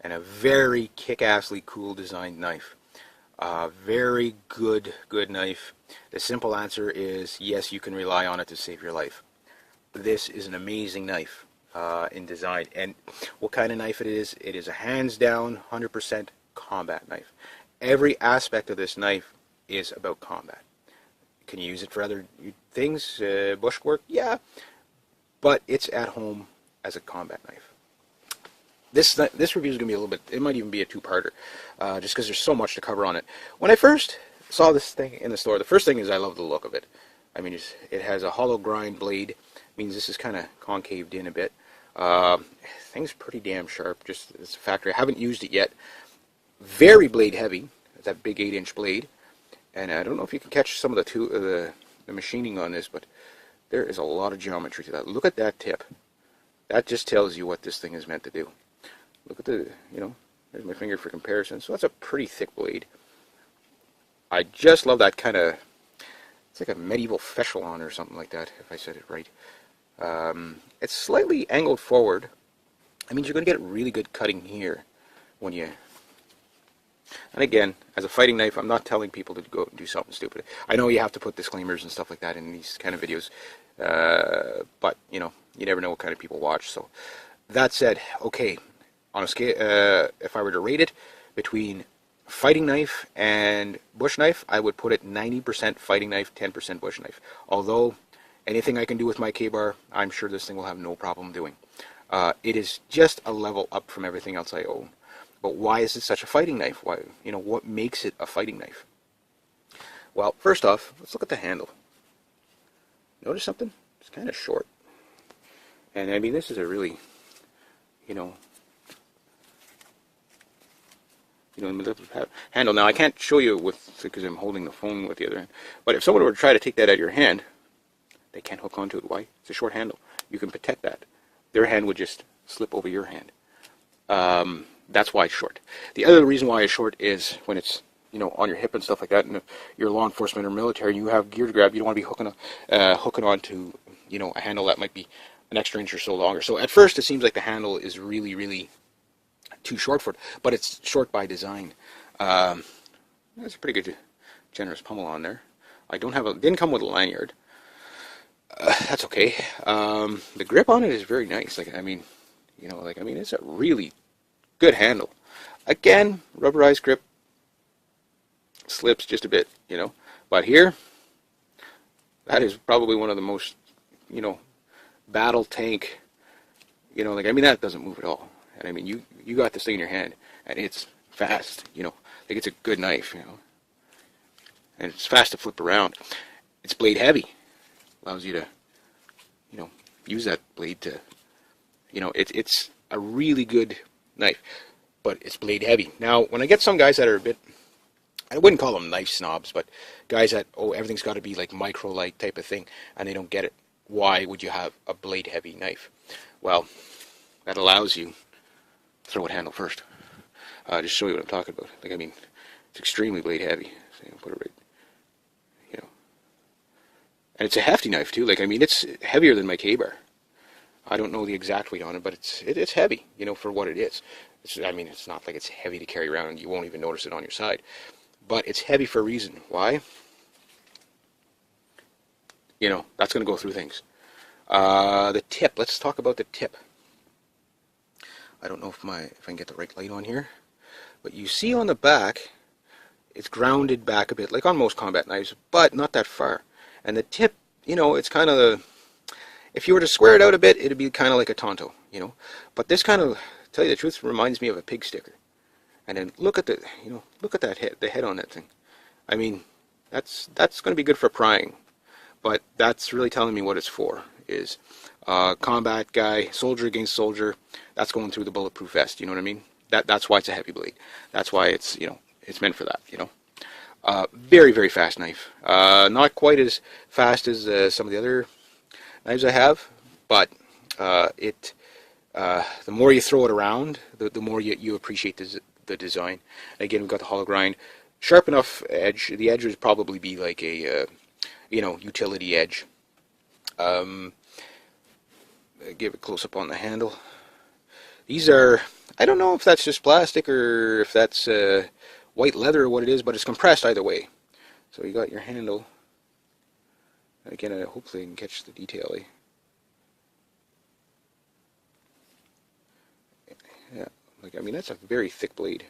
and a very kick-assly cool designed knife. Very good knife. The simple answer is yes, you can rely on it to save your life. This is an amazing knife in design. And what kind of knife it is a hands down 100% combat knife. Every aspect of this knife is about combat. Can you use it for other things? Bushwork? Yeah. But it's at home as a combat knife. This review is going to be a little bit, it might even be a two-parter, just because there's so much to cover on it. When I first saw this thing in the store, the first thing is I love the look of it. I mean, it has a hollow grind blade, means this is kind of concaved in a bit. Thing's pretty damn sharp, just it's a factory. I haven't used it yet. Very blade heavy, that big 8-inch blade, and I don't know if you can catch some of the machining on this, but there is a lot of geometry to that. Look at that tip. That just tells you what this thing is meant to do. Look at the, there's my finger for comparison. So that's a pretty thick blade. I just love that kind of, it's like a medieval fechelon or something like that, if I said it right. It's slightly angled forward. I mean, you're going to get really good cutting here when you, and again, as a fighting knife, I'm not telling people to go do something stupid. I know you have to put disclaimers and stuff like that in these kind of videos, but, you never know what kind of people watch. So, that said, okay, on a scale, if I were to rate it between fighting knife and bush knife, I would put it 90% fighting knife, 10% bush knife. Although, anything I can do with my K-bar, I'm sure this thing will have no problem doing. It is just a level up from everything else I own. But why is it such a fighting knife? Why, what makes it a fighting knife? Well, first off, let's look at the handle. Notice something? It's kind of short. And I mean, this is a really, handle. Now, I can't show you because I'm holding the phone with the other hand. But if someone were to try to take that out of your hand, they can't hook onto it. Why? It's a short handle. You can protect that. Their hand would just slip over your hand. That's why it's short. The other reason why it's short is when it's, on your hip and stuff like that, and if you're law enforcement or military, you have gear to grab, you don't want to be hooking onto, a handle that might be an extra inch or so longer. So at first it seems like the handle is really, really too short for it, but it's short by design. That's a pretty good, generous pummel on there. Didn't come with a lanyard. That's okay. The grip on it is very nice. It's a really good handle. Again, rubberized grip, slips just a bit, But here, that is probably one of the most, battle tank, that doesn't move at all. And I mean, you got this thing in your hand, and it's fast, it's a good knife, And it's fast to flip around. It's blade heavy. Allows you to, use that blade to, it's a really good knife, but it's blade heavy. Now, when I get some guys that are a bit, I wouldn't call them knife snobs, but guys that, everything's got to be like micro-like type of thing, and they don't get it. Why would you have a blade heavy knife? Well, that allows you to throw it handle first. Just show you what I'm talking about. It's extremely blade heavy. So put it right, And it's a hefty knife too. It's heavier than my K-bar. I don't know the exact weight on it, but it's heavy, for what it is. It's not like it's heavy to carry around and you won't even notice it on your side. But it's heavy for a reason. Why? That's going to go through things. The tip. Let's talk about the tip. I don't know if I can get the right light on here. But you see on the back, it's grounded back a bit, like on most combat knives, but not that far. And the tip, it's kind of if you were to square it out a bit, it'd be kind of like a Tonto, But this kind of, to tell you the truth, reminds me of a pig sticker. And then look at the head, the head on that thing. That's going to be good for prying. But that's really telling me what it's for, is combat guy, soldier against soldier, that's going through the bulletproof vest, you know what I mean? That's why it's a heavy blade. That's why it's, it's meant for that, Very, very fast knife. Not quite as fast as some of the other knives I have, but the more you throw it around, the more you appreciate the design. Again, we've got the hollow grind. Sharp enough edge. The edge would probably be like a, utility edge. Give a close-up on the handle. These are I don't know if that's just plastic or if that's white leather or what it is, but it's compressed either way. So you got your handle. Again, hopefully I can catch the detail. Yeah, like I mean that's a very thick blade,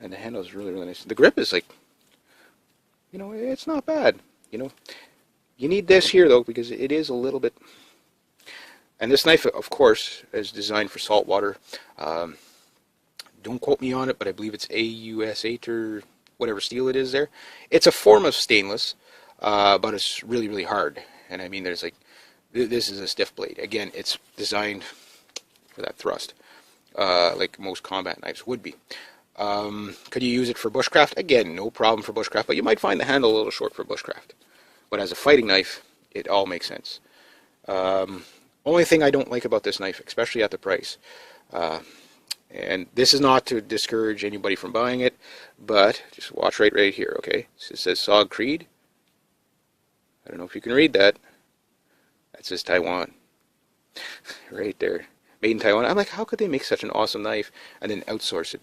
and the handle is really nice. The grip is like, it's not bad. You need this here though because it is a little bit. And this knife, of course, is designed for salt water. Don't quote me on it, but I believe it's AUS8 or whatever steel it is there. It's a form of stainless, but it's really, really hard. And I mean, there's like, this is a stiff blade. Again, it's designed for that thrust, like most combat knives would be. Could you use it for bushcraft? Again, no problem for bushcraft, but you might find the handle a little short for bushcraft. But as a fighting knife, it all makes sense. Only thing I don't like about this knife, especially at the price, and this is not to discourage anybody from buying it, but just watch right here, okay? So it says Sog Creed. I don't know if you can read that. That says Taiwan. Right there. Made in Taiwan. I'm like, how could they make such an awesome knife and then outsource it?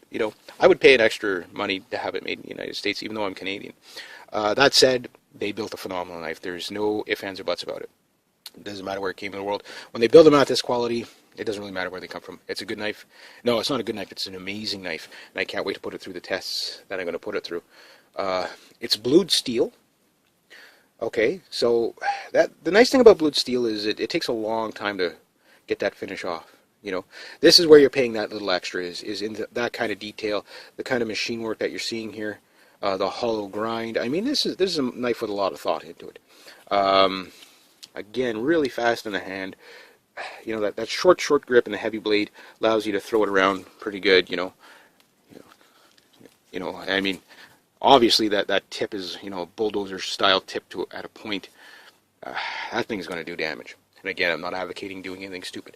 I would pay an extra money to have it made in the United States, even though I'm Canadian. That said, they built a phenomenal knife. There's no ifs, ands, or buts about it. It doesn't matter where it came in the world. When they build them at this quality, it doesn't really matter where they come from. It's a good knife. No, it's not a good knife. It's an amazing knife. And I can't wait to put it through the tests that I'm going to put it through. It's blued steel. Okay, so the nice thing about blued steel is it takes a long time to get that finish off. This is where you're paying that little extra is in that kind of detail, the kind of machine work that you're seeing here, the hollow grind. I mean, this is a knife with a lot of thought into it. Again, really fast in the hand. That short grip and the heavy blade allows you to throw it around pretty good. I mean, obviously that tip is a bulldozer style tip at a point. That thing's going to do damage. And again, I'm not advocating doing anything stupid,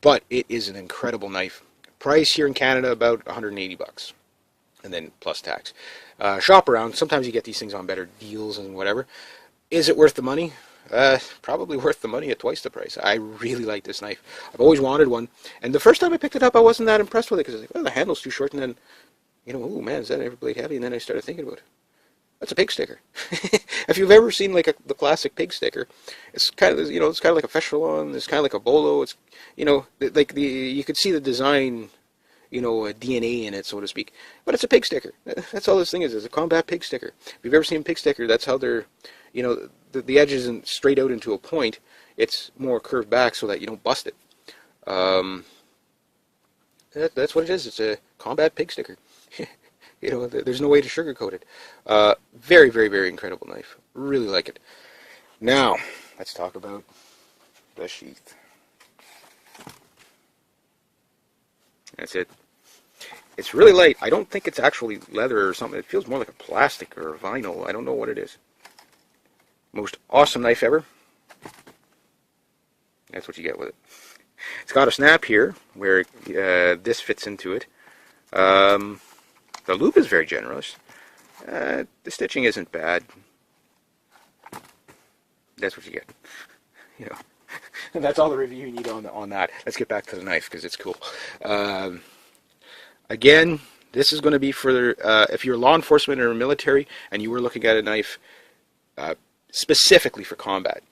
but it is an incredible knife. Price here in Canada about $180, and then plus tax. Shop around. Sometimes you get these things on better deals and whatever. Is it worth the money? Probably worth the money at twice the price. I really like this knife. I've always wanted one, and the first time I picked it up, I wasn't that impressed with it because I was like, well, the handle's too short, and then, oh man, is that every blade heavy? And then I started thinking about it. That's a pig sticker. If you've ever seen like the classic pig sticker, it's kind of it's kind of like a Fechelon. It's kind of like a bolo. It's like you could see the design, a DNA in it, so to speak. But it's a pig sticker. That's all this thing is. It's a combat pig sticker. If you've ever seen a pig sticker, that's how they're, the edge isn't straight out into a point. It's more curved back so that you don't bust it. That's what it is. It's a combat pig sticker. There's no way to sugarcoat it. Very, very, very incredible knife. Really like it. Now, let's talk about the sheath. That's it. It's really light. I don't think it's actually leather or something. It feels more like a plastic or a vinyl. I don't know what it is. Most awesome knife ever. That's what you get with it. It's got a snap here where this fits into it. The loop is very generous. The stitching isn't bad. That's what you get. And that's all the review you need on that. Let's get back to the knife because it's cool. Again, this is going to be for if you're law enforcement or military and you were looking at a knife specifically for combat.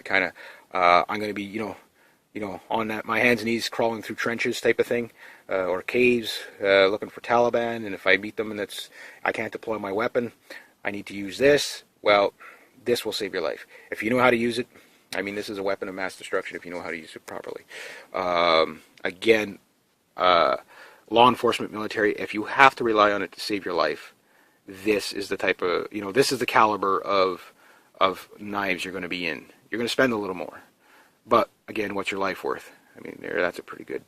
Kind of, I'm going to be, on that, my hands and knees crawling through trenches type of thing, or caves, looking for Taliban, and if I meet them and I can't deploy my weapon, I need to use this. Well, this will save your life. If you know how to use it, I mean, this is a weapon of mass destruction if you know how to use it properly. Again, law enforcement, military, if you have to rely on it to save your life, this is the type of, this is the caliber of knives you're going to be in. You're going to spend a little more. But, again, what's your life worth? I mean, that's a pretty good,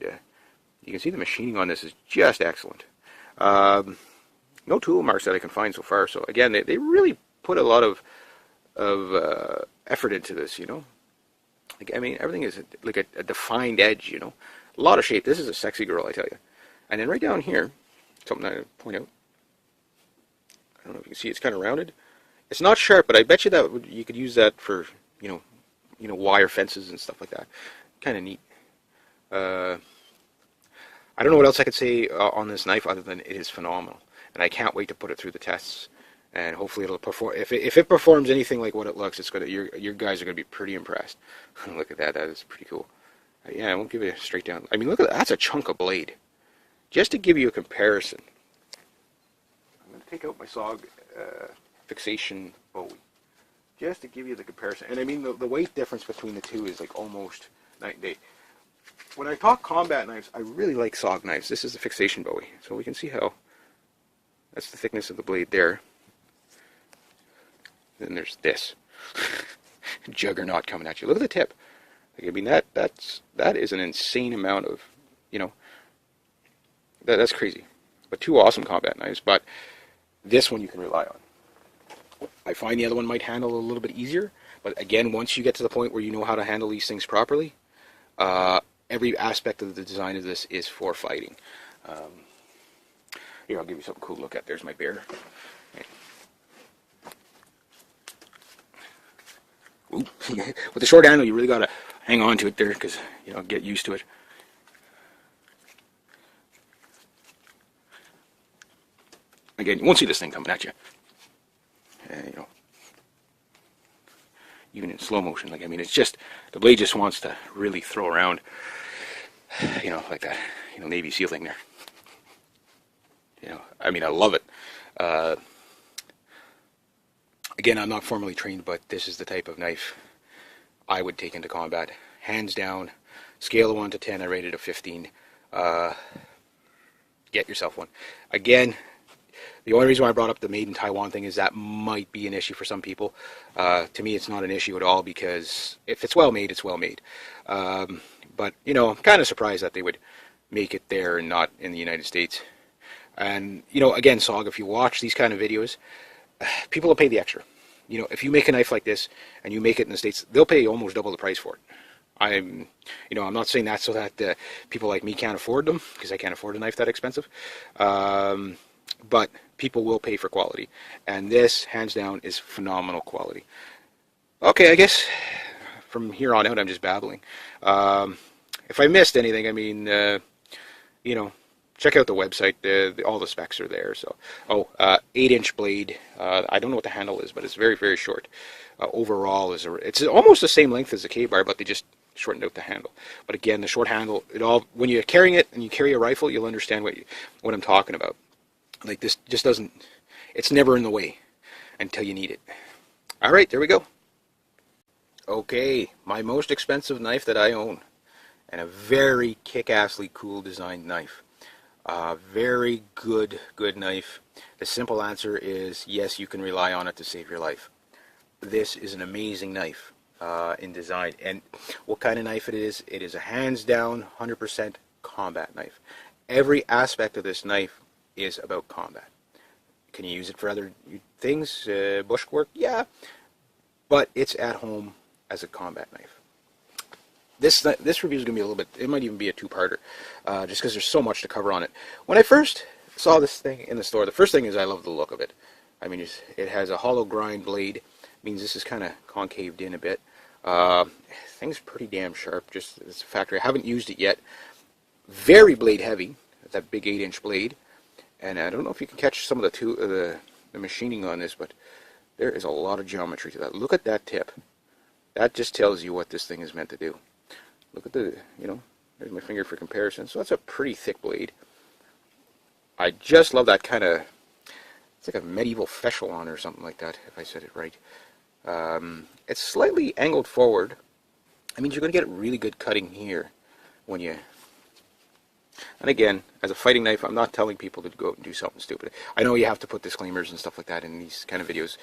you can see the machining on this is just excellent. No tool marks that I can find so far. So, again, they really put a lot of effort into this, Like, I mean, everything is like a defined edge, A lot of shape. This is a sexy girl, I tell you. And then right down here, something I point out. I don't know if you can see, it's kind of rounded. It's not sharp, but I bet you that you could use that for, wire fences and stuff like that. Kind of neat. I don't know what else I could say on this knife other than it is phenomenal, and I can't wait to put it through the tests. And hopefully it'll perform. If it performs anything like what it looks, it's gonna your guys are gonna be pretty impressed. Look at that. That is pretty cool. Yeah, I won't give you a straight down. I mean, look at that. That's a chunk of blade. Just to give you a comparison, I'm gonna take out my SOG fixation Bowie. Just to give you the comparison, and I mean the weight difference between the two is like almost night and day. When I talk combat knives, I really like SOG knives. This is the fixation Bowie, so we can see how that's the thickness of the blade there. Then there's this juggernaut coming at you. Look at the tip. Like, I mean that is an insane amount of, you know, that's crazy. But two awesome combat knives. But this one you can rely on. I find the other one might handle a little bit easier. But again, once you get to the point where you know how to handle these things properly, every aspect of the design of this is for fighting. Here, I'll give you something cool to look at. There's my bear. Ooh. With the short handle, you really got to hang on to it there because, you know, get used to it. Again, you won't see this thing coming at you. You know, even in slow motion. Like, I mean, it's just, the blade just wants to really throw around, you know, like that, you know, Navy SEAL thing there. You know, I mean, I love it. Again, I'm not formally trained, but this is the type of knife I would take into combat. Hands down, scale of 1 to 10, I rated a 15. Get yourself one. Again, the only reason why I brought up the made in Taiwan thing is that might be an issue for some people. To me, it's not an issue at all because if it's well made, it's well made. But, you know, I'm kind of surprised that they would make it there and not in the United States. And, you know, again, SOG, if you watch these kind of videos, people will pay the extra. You know, if you make a knife like this and you make it in the States, they'll pay almost double the price for it. I'm not saying that so that people like me can't afford them, because I can't afford a knife that expensive. But people will pay for quality. And this, hands down, is phenomenal quality. Okay, I guess from here on out, I'm just babbling. If I missed anything, I mean, you know, check out the website. All the specs are there. So, 8-inch blade. I don't know what the handle is, but it's very, very short. Overall, it's almost the same length as the K-bar, but they just shortened out the handle. But again, the short handle. When you're carrying it and you carry a rifle, you'll understand what I'm talking about. Like, this just doesn't. It's never in the way until you need it. All right, there we go. Okay, my most expensive knife that I own, and a very kick-assly cool designed knife. Very good knife. The simple answer is yes, you can rely on it to save your life. This is an amazing knife in design. And what kind of knife it is a hands down 100% combat knife. Every aspect of this knife is about combat. Can you use it for other things? Bush work? Yeah. But it's at home as a combat knife. This review is going to be a little bit, it might even be a two-parter, just because there's so much to cover on it. When I first saw this thing in the store, the first thing is I love the look of it. I mean, it has a hollow grind blade, means this is kind of concaved in a bit. Thing's pretty damn sharp, just as a factory. I haven't used it yet. Very blade heavy, that big 8-inch blade. And I don't know if you can catch some of the machining on this, but there is a lot of geometry to that. Look at that tip. That just tells you what this thing is meant to do. Look at there's my finger for comparison. So that's a pretty thick blade. I just love that kind of, it's like a medieval fechelon or something like that, if I said it right. It's slightly angled forward. I mean, you're going to get really good cutting here when you... And again, as a fighting knife, I'm not telling people to go out and do something stupid. I know you have to put disclaimers and stuff like that in these kind of videos,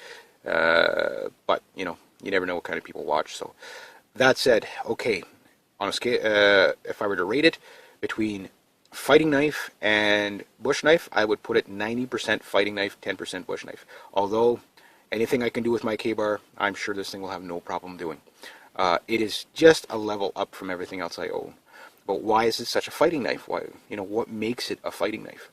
but, you know, you never know what kind of people watch. So, that said, okay, on a scale, if I were to rate it between fighting knife and bush knife, I would put it 90% fighting knife, 10% bush knife. Although, anything I can do with my K-bar, I'm sure this thing will have no problem doing. It is just a level up from everything else I own. But why is it such a fighting knife? Why, what makes it a fighting knife?